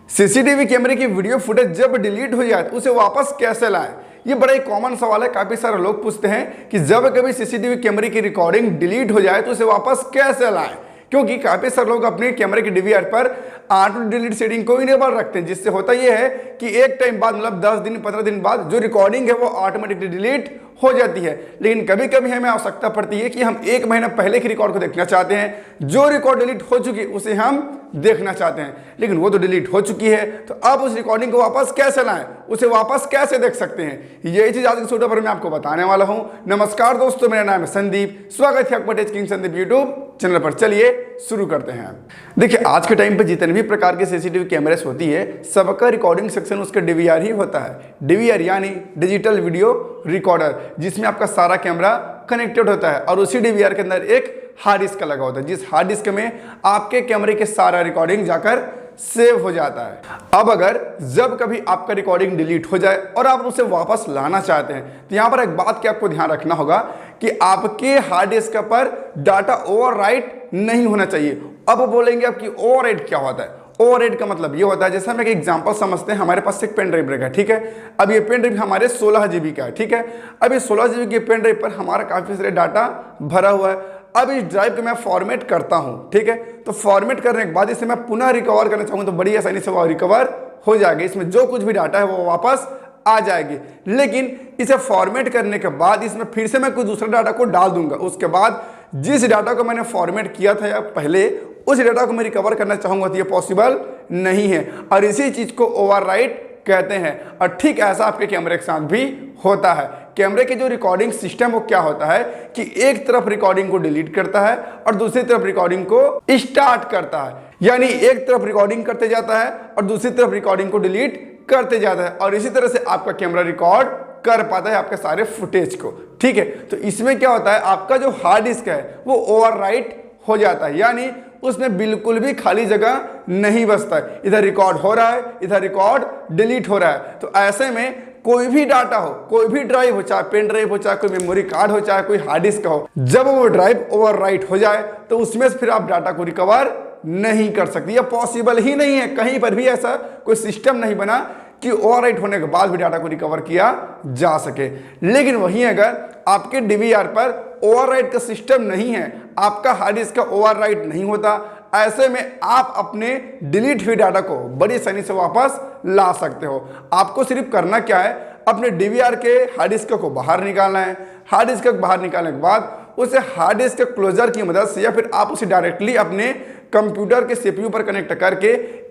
CCTV कैमरे की video footage जब डिलीट हो जाए तो उसे वापस कैसे लाएं? ये बड़ा ही कॉमन सवाल है। काफी सारे लोग पूछते हैं कि जब कभी सीसीटीवी कैमरे की रिकॉर्डिंग डिलीट हो जाए तो उसे वापस कैसे लाएं, क्योंकि काफी सारे लोग अपने कैमरे के डीवीआर पर ऑटो डिलीट सेटिंग को इनेबल रखते हैं, जिससे होता यह है कि एक टाइम बाद मतलब 10 दिन 15 दिन बाद जो रिकॉर्डिंग है वो ऑटोमेटिकली डिलीट हो जाती है। लेकिन कभी कभी हमें आवश्यकता पड़ती है कि हम 1 महीना पहले की रिकॉर्ड को देखना चाहते हैं, जो रिकॉर्ड डिलीट हो चुकी है उसे हम देखना चाहते हैं, लेकिन वो तो डिलीट हो चुकी है। तो अब उस रिकॉर्डिंग को वापस कैसे लाएं, उसे वापस कैसे देख सकते हैं, यही चीज आज इस वीडियो पर मैं आपको बताने वाला हूं। नमस्कार दोस्तों, मेरा नाम है संदीप, स्वागत है आपका tech king Sandeep YouTube channel पर। चलिए शुरू करते हैं। देखिए, आज के टाइम पे जितने भी प्रकार के सीसीटीवी कैमरेस होती है सबका रिकॉर्डिंग सेक्शन उसका डीवीआर ही होता है। डीवीआर यानी डिजिटल वीडियो रिकॉर्डर, जिसमें आपका सारा कैमरा कनेक्टेड होता है और उसी डीवीआर के अंदर एक हार्ड डिस्क लगा होता है, जिस हार्ड डिस्क में आपके कैमरे के सारा रिकॉर्डिंग जाकर सेव हो जाता है। अब अगर जब कभी आपका रिकॉर्डिंग डिलीट हो जाए और आप उसे वापस लाना चाहते हैं तो यहां पर एक बात की आपको ध्यान रखना होगा कि आपके हार्ड डिस्क पर डाटा ओवरराइट नहीं होना चाहिए। अब बोलेंगे आपकी ओवरराइट क्या होता है? ओवरराइट का मतलब ये होता है, जैसे हम एक एग्जांपल समझते हैं, हमारे पास एक पेन ड्राइव रहेगा, ठीक है। अब ये पेन ड्राइव हमारे 16 GB का है, ठीक है। अब ये 16 GB के पेन ड्राइव पर हमारा काफी सारे डाटा भरा हुआ है। अब इस ड्राइव को मैं फॉर्मेट करता हूं, ठीक है। तो फॉर्मेट करने के बाद इसे मैं पुनः रिकवर करना चाहूंगा तो बड़ी आसानी से वो रिकवर हो जाएगी। इसमें जो कुछ भी डाटा है वो वापस आ जाएगी। लेकिन इसे फॉर्मेट करने के बाद इसमें फिर से मैं कुछ दूसरा डाटा को डाल दूंगा। उसके बाद जिस डाटा को मैंने फॉर्मेट किया था या पहले उस डाटा को मैं रिकवर करना चाहूंगा तो ये पॉसिबल नहीं है, और इसी चीज को ओवरराइट कहते हैं। और ठीक ऐसा आपके कैमरे के साथ भी होता है। कैमरे के जो रिकॉर्डिंग सिस्टम वो क्या होता है कि एक तरफ रिकॉर्डिंग को डिलीट करता है और दूसरी तरफ रिकॉर्डिंग को स्टार्ट करता है, यानी एक तरफ रिकॉर्डिंग करते जाता है और दूसरी तरफ रिकॉर्डिंग को डिलीट करते जाता है, और इसी तरह से आपका कैमरा रिकॉर्ड कर पाता है आपके सारे फुटेज को, ठीक है। तो इसमें क्या होता है, आपका जो हार्ड डिस्क है वो ओवरराइट हो जाता है, यानी उसमें बिल्कुल भी खाली जगह नहीं बचता है। इधर रिकॉर्ड हो रहा है, इधर रिकॉर्ड डिलीट हो रहा है। तो ऐसे में कोई भी डाटा हो, कोई भी ड्राइव हो, चाहे पेन ड्राइव हो, चाहे कोई मेमोरी कार्ड हो, चाहे कोई हार्ड डिस्क हो, जब वो ड्राइव ओवरराइट हो जाए तो उसमें से फिर आप डाटा को रिकवर नहीं कर सकते। यह पॉसिबल ही नहीं है, कहीं पर भी ऐसा कोई सिस्टम नहीं बना कि ओवरराइट होने के बाद भी डाटा को रिकवर किया जा सके। लेकिन वहीं अगर आपके डीवीआर पर ओवरराइट का सिस्टम नहीं है, आपका हार्ड डिस्क का ओवरराइट नहीं होता, ऐसे में आप अपने डिलीट हुए डाटा को बड़ी आसानी से वापस ला सकते हो। आपको सिर्फ करना क्या है, अपने डीवीआर के हार्ड डिस्क को बाहर निकालना है। हार्ड डिस्क को बाहर निकालने के बाद उसे हार्ड डिस्क के क्लोजर की मदद से या फिर आप उसे डायरेक्टली अपने कंप्यूटर के सीपीयू पर कनेक्ट करके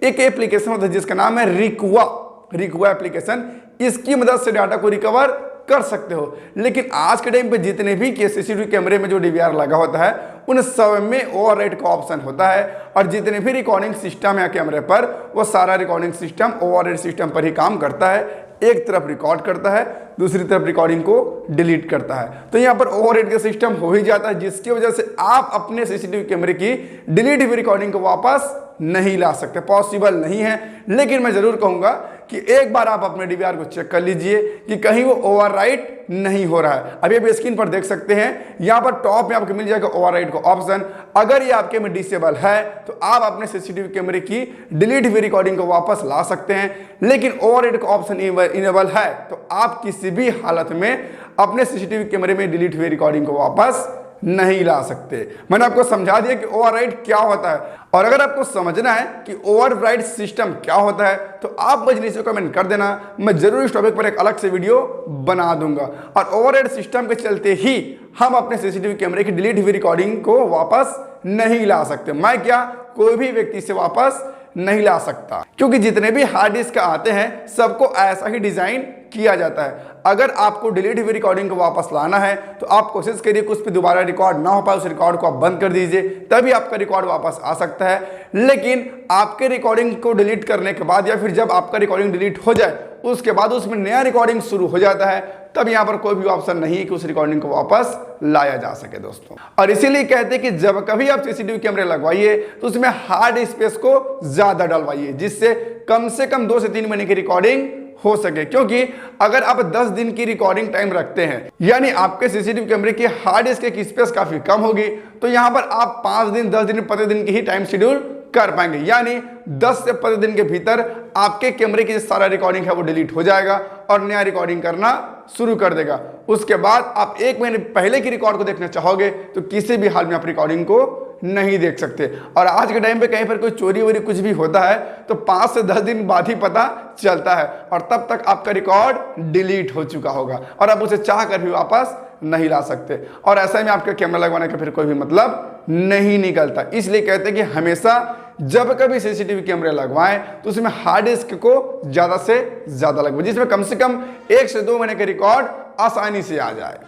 एक एप्लीकेशन होता है जिसका नाम है रिक्वा एप्लीकेशन, इसकी मदद से डाटा को रिकवर कर सकते हो। लेकिन आज के टाइम पे जितने भी सीसीटीवी कैमरे में जो डीवीआर लगा होता है उन सब में ओवरराइट का ऑप्शन होता है, और जितने भी रिकॉर्डिंग सिस्टम है कैमरे पर वो सारा रिकॉर्डिंग सिस्टम ओवरराइट सिस्टम पर ही काम करता है। एक तरफ रिकॉर्ड करता है, दूसरी तरफ रिकॉर्डिंग को डिलीट करता है। तो यहाँ पर ओवरराइट का सिस्टम हो ही जाता है, जिसकी वजह से आप अपने सीसीटीवी कैमरे की डिलीट हुई रिकॉर्डिंग को वापस नहीं ला सकते, पॉसिबल नहीं है। लेकिन मैं जरूर कहूंगा कि एक बार आप अपने डीवीआर को चेक कर लीजिए कि कहीं वो ओवरराइट नहीं हो रहा है। अभी आप स्क्रीन पर देख सकते हैं, यहाँ पर टॉप में आपको मिल जाएगा ओवरराइट का ऑप्शन। अगर ये आपके में डिसेबल है तो आप अपने सीसीटीवी कैमरे की डिलीट हुई रिकॉर्डिंग को वापस ला सकते हैं। लेकिन ओवरराइट का ऑप्शन इनेबल है तो आप किसी भी हालत में अपने सीसीटीवी कैमरे में डिलीट हुई रिकॉर्डिंग को वापस नहीं ला सकते। मैंने आपको समझा दिया कि ओवरराइट क्या होता है, और अगर आपको समझना है कि ओवरराइट सिस्टम क्या होता है तो आप मुझे नीचे कमेंट कर देना, मैं जरूर इस टॉपिक पर एक अलग से वीडियो बना दूंगा। और ओवरराइट सिस्टम के चलते ही हम अपने सीसीटीवी कैमरे की डिलीट हुई रिकॉर्डिंग को वापस नहीं ला सकते। मैं क्या, कोई भी व्यक्ति से वापस नहीं ला सकता, क्योंकि जितने भी हार्ड डिस्क आते हैं सबको ऐसा ही डिजाइन किया जाता है। अगर आपको डिलीट हुई रिकॉर्डिंग को वापस लाना है तो आप कोशिश करिए कि उस पर दोबारा रिकॉर्ड ना हो पाए, उस रिकॉर्ड को आप बंद कर दीजिए, तभी आपका रिकॉर्ड वापस आ सकता है। लेकिन आपके रिकॉर्डिंग को डिलीट करने के बाद या फिर जब आपका रिकॉर्डिंग डिलीट हो जाए उसके बाद उसमें नया रिकॉर्डिंग शुरू हो जाता है, तब यहाँ पर कोई भी ऑप्शन नहीं है कि उस रिकॉर्डिंग को वापस लाया जा सके दोस्तों। और इसीलिए कहते हैं कि जब कभी आप सीसीटीवी कैमरे लगवाइए तो उसमें हार्ड स्पेस को ज्यादा डलवाइए, जिससे कम से कम 2 से 3 महीने की रिकॉर्डिंग हो सके। क्योंकि अगर आप 10 दिन की रिकॉर्डिंग टाइम रखते हैं, यानी आपके सीसीटीवी कैमरे की हार्ड डिस्क की स्पेस काफी कम होगी, तो यहां पर आप 5 दिन 10 दिन 15 दिन की ही टाइम शेड्यूल कर पाएंगे। यानी 10 से 15 दिन के भीतर आपके कैमरे की जो सारा रिकॉर्डिंग है वो डिलीट हो जाएगा और नया रिकॉर्डिंग करना शुरू कर देगा। उसके बाद आप 1 महीने पहले की रिकॉर्ड को देखना चाहोगे तो किसी भी हाल में आप रिकॉर्डिंग को नहीं देख सकते। और आज के टाइम पे कहीं पर कोई चोरी वोरी कुछ भी होता है तो 5 से 10 दिन बाद ही पता चलता है और तब तक आपका रिकॉर्ड डिलीट हो चुका होगा और आप उसे चाह कर भी वापस नहीं ला सकते। और ऐसा में आपका कैमरा लगवाने का फिर कोई भी मतलब नहीं निकलता। इसलिए कहते हैं कि हमेशा जब कभी सीसीटीवी कैमरे लगवाएं तो उसमें हार्ड डिस्क को ज्यादा से ज्यादा लगवाएं जिसमें कम से कम 1 से 2 महीने का रिकॉर्ड आसानी से आ जाए।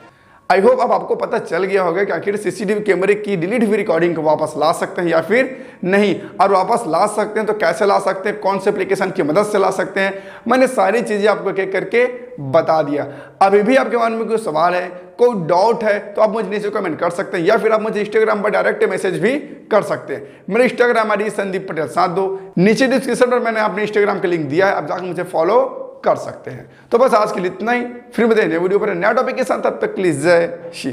आई होप अब आपको पता चल गया होगा कि आखिर सीसीटीवी कैमरे की डिलीट हुई रिकॉर्डिंग को वापस ला सकते हैं या फिर नहीं, और वापस ला सकते हैं तो कैसे ला सकते हैं, कौन से एप्लीकेशन की मदद से ला सकते हैं। मैंने सारी चीजें आपको एक एक करके बता दिया। अभी भी आपके मन में कोई सवाल है, कोई डाउट है तो आप मुझे नीचे कमेंट कर सकते हैं या फिर आप मुझे इंस्टाग्राम पर डायरेक्ट मैसेज भी कर सकते हैं। मेरा Instagram I D Sandeep Patel 72, नीचे डिस्क्रिप्शन पर मैंने अपने इंस्टाग्राम का लिंक दिया है, आप जाकर मुझे फॉलो कर सकते हैं। तो बस आज के लिए इतना ही, फिर मिलते हैं नए वीडियो पर नया टॉपिक के साथ। तब तक के लिए जय श्री।